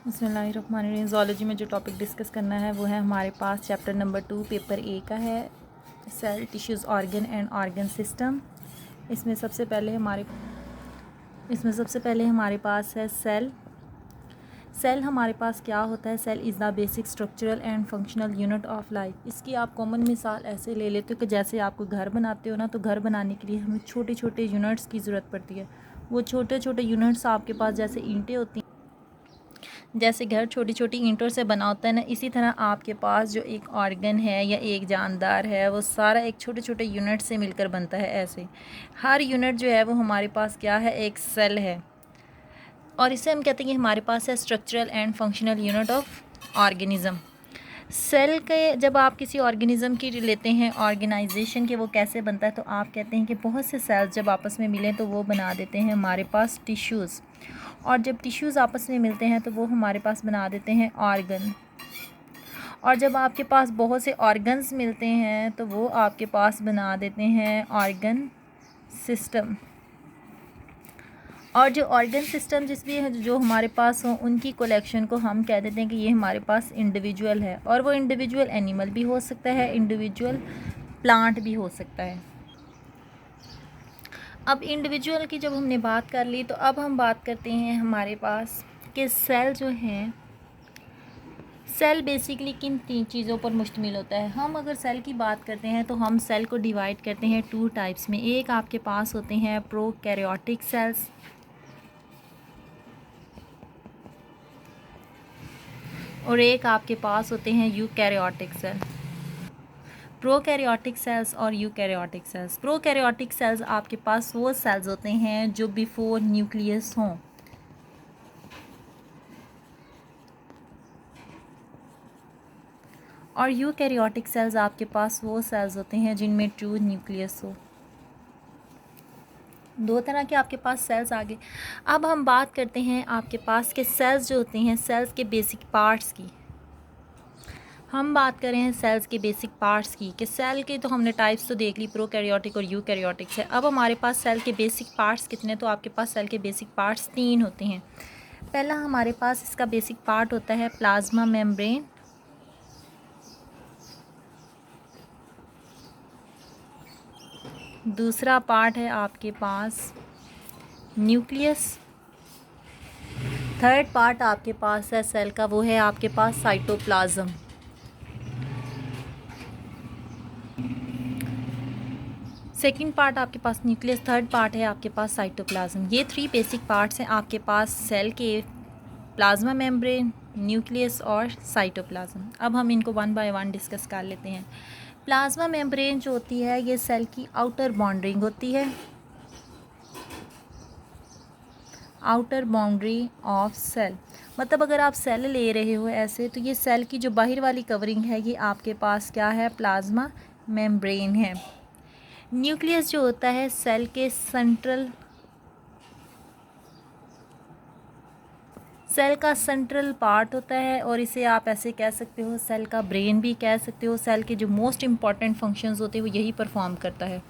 बिस्मिल्लाहिर्रहमानिर्रहीम। ज़ूलॉजी में जो टॉपिक डिस्कस करना है वो है हमारे पास चैप्टर नंबर 2 पेपर ए का है, cell tissues organ and organ system. इसमें सबसे पहले हमारे पास है सेल। सेल हमारे पास क्या होता है? Cell is the basic structural and functional unit of life. इसकी आप कॉमन मिसाल ऐसे ले लेते हो कि जैसे आपको घर बनाते हो ना, तो घर बनाने के लिए हमें छोटे छोटे यूनिट्स की ज़रूरत पड़ती है। वो छोटे छोटे यूनिट्स आपके पास जैसे ईंटें होती हैं, जैसे घर छोटी छोटी ईंटों से बना होता है ना, इसी तरह आपके पास जो एक ऑर्गन है या एक जानदार है वो सारा एक छोटे छोटे यूनिट से मिलकर बनता है। ऐसे हर यूनिट जो है वो हमारे पास क्या है? एक सेल है। और इसे हम कहते हैं कि हमारे पास है structural and functional unit of organism. Cell के जब आप किसी ऑर्गेनिज़म की लेते हैं ऑर्गेनाइजेशन के, वो कैसे बनता है, तो आप कहते हैं कि बहुत से सेल्स जब आपस में मिलें तो वो बना देते हैं हमारे पास टिश्यूज़, और जब टिश्यूज़ आपस में मिलते हैं तो वो हमारे पास बना देते हैं ऑर्गन, और जब आपके पास बहुत से ऑर्गन्स मिलते हैं तो वो आपके पास बना देते हैं ऑर्गन सिस्टम। और जो ऑर्गन सिस्टम जिस भी है जो हमारे पास हो, उनकी कलेक्शन को हम कह देते हैं कि ये हमारे पास इंडिविजुअल है, और वो इंडिविजुअल एनिमल भी हो सकता है, इंडिविजुअल प्लांट भी हो सकता है। अब इंडिविजुअल की जब हमने बात कर ली, तो अब हम बात करते हैं हमारे पास कि सेल जो हैं, सेल बेसिकली किन तीन चीज़ों पर मुश्तमिल होता है। हम अगर सेल की बात करते हैं तो हम सेल को डिवाइड करते हैं 2 टाइप्स में। एक आपके पास होते हैं प्रोकैरियोटिक सेल्स, और एक आपके पास होते हैं यूकैरियोटिक सेल। प्रोकैरियोटिक सेल्स और यूकैरियोटिक सेल्स। प्रोकैरियोटिक सेल्स आपके पास वो सेल्स होते हैं जो बिफोर न्यूक्लियस हों, और यूकैरियोटिक सेल्स आपके पास वो सेल्स होते हैं जिनमें ट्रू न्यूक्लियस हो। दो तरह के आपके पास सेल्स आ गए। अब हम बात करते हैं आपके पास के सेल्स जो होते हैं, सेल्स के बेसिक पार्ट्स की। हम बात कर रहे हैं सेल्स के बेसिक पार्ट्स की, कि सेल के तो हमने टाइप्स तो देख ली, प्रोकैरियोटिक और यूकैरियोटिक से। अब हमारे पास सेल के बेसिक पार्ट्स कितने? तो आपके पास सेल के बेसिक पार्ट्स 3 होते हैं। पहला हमारे पास इसका बेसिक पार्ट होता है प्लाज्मा मेम्ब्रेन। दूसरा पार्ट है आपके पास न्यूक्लियस। थर्ड पार्ट आपके पास है सेल का, वो है आपके पास साइटोप्लाज्म। सेकंड पार्ट आपके पास न्यूक्लियस, थर्ड पार्ट है आपके पास साइटोप्लाज्म। ये 3 बेसिक पार्ट्स हैं आपके पास सेल के, प्लाज्मा मेम्ब्रेन, न्यूक्लियस और साइटोप्लाज्म। अब हम इनको 1 बाय 1 डिस्कस कर लेते हैं। प्लाज्मा मेम्ब्रेन जो होती है ये सेल की आउटर बाउंड्रिंग होती है, आउटर बाउंड्री ऑफ सेल। मतलब अगर आप सेल ले रहे हो ऐसे, तो ये सेल की जो बाहर वाली कवरिंग है ये आपके पास क्या है? प्लाज्मा मेम्ब्रेन है। न्यूक्लियस जो होता है सेल के सेल का सेंट्रल पार्ट होता है, और इसे आप ऐसे कह सकते हो सेल का ब्रेन भी कह सकते हो। सेल के जो मोस्ट इम्पॉर्टेंट फंक्शंस होते हैं वो यही परफॉर्म करता है।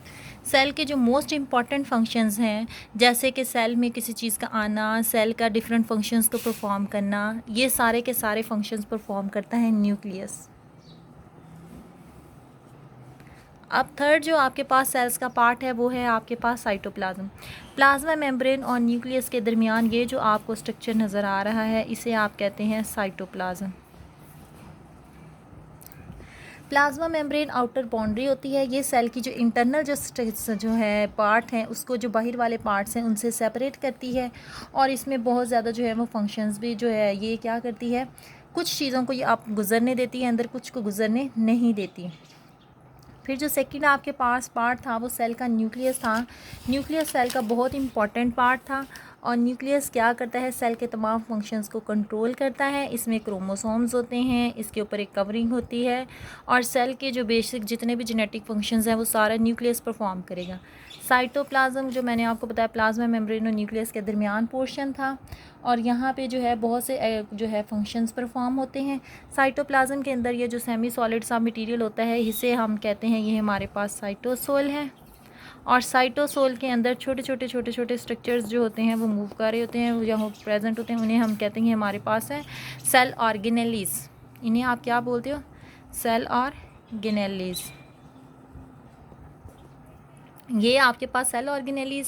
सेल के जो मोस्ट इम्पॉर्टेंट फंक्शंस हैं, जैसे कि सेल में किसी चीज़ का आना, सेल का डिफरेंट फंक्शंस को परफॉर्म करना, ये सारे के सारे फंक्शंस परफॉर्म करता है न्यूक्लियस। अब थर्ड जो आपके पास सेल्स का पार्ट है वो है आपके पास साइटोप्लाज्म। प्लाज्मा मेम्ब्रेन और न्यूक्लियस के दरमियान ये जो आपको स्ट्रक्चर नज़र आ रहा है इसे आप कहते हैं cytoplasm. Plasma membrane outer boundary होती है, ये सेल की जो इंटरनल जो है पार्ट हैं उसको जो बाहर वाले पार्ट्स हैं उनसे सेपरेट करती है, और इसमें बहुत ज़्यादा जो है वो फंक्शंस भी जो है ये क्या करती है, कुछ चीज़ों को ये आप गुजरने देती है अंदर, कुछ को गुजरने नहीं देती। फिर जो सेकंड आपके पास पार्ट था वो सेल का न्यूक्लियस था। न्यूक्लियस सेल का बहुत इंपॉर्टेंट पार्ट था, और न्यूक्लियस क्या करता है? सेल के तमाम फंक्शंस को कंट्रोल करता है। इसमें क्रोमोसोम्स होते हैं, इसके ऊपर एक कवरिंग होती है, और सेल के जो बेसिक जितने भी जेनेटिक फंक्शंस हैं वो सारा न्यूक्लियस परफॉर्म करेगा। साइटोप्लाज्म जो मैंने आपको बताया प्लाज्मा मेम्ब्रेन और न्यूक्लियस के दरमियान पोर्शन था, और यहाँ पे जो है बहुत से जो है फंक्शंस परफॉर्म होते हैं। साइटोप्लाज्म के अंदर ये जो सेमी सॉलिड सा मटेरियल होता है इसे हम कहते हैं ये हमारे पास साइटोसोल है, और साइटोसोल के अंदर छोटे छोटे स्ट्रक्चर्स जो होते हैं वो मूव कर रहे होते हैं, वो जहाँ प्रेजेंट होते हैं, उन्हें हम कहते हैं हमारे पास है सेल ऑर्गेनेलीज। इन्हें आप क्या बोलते हो? Cell organelles. ये आपके पास सेल ऑर्गेनेलीज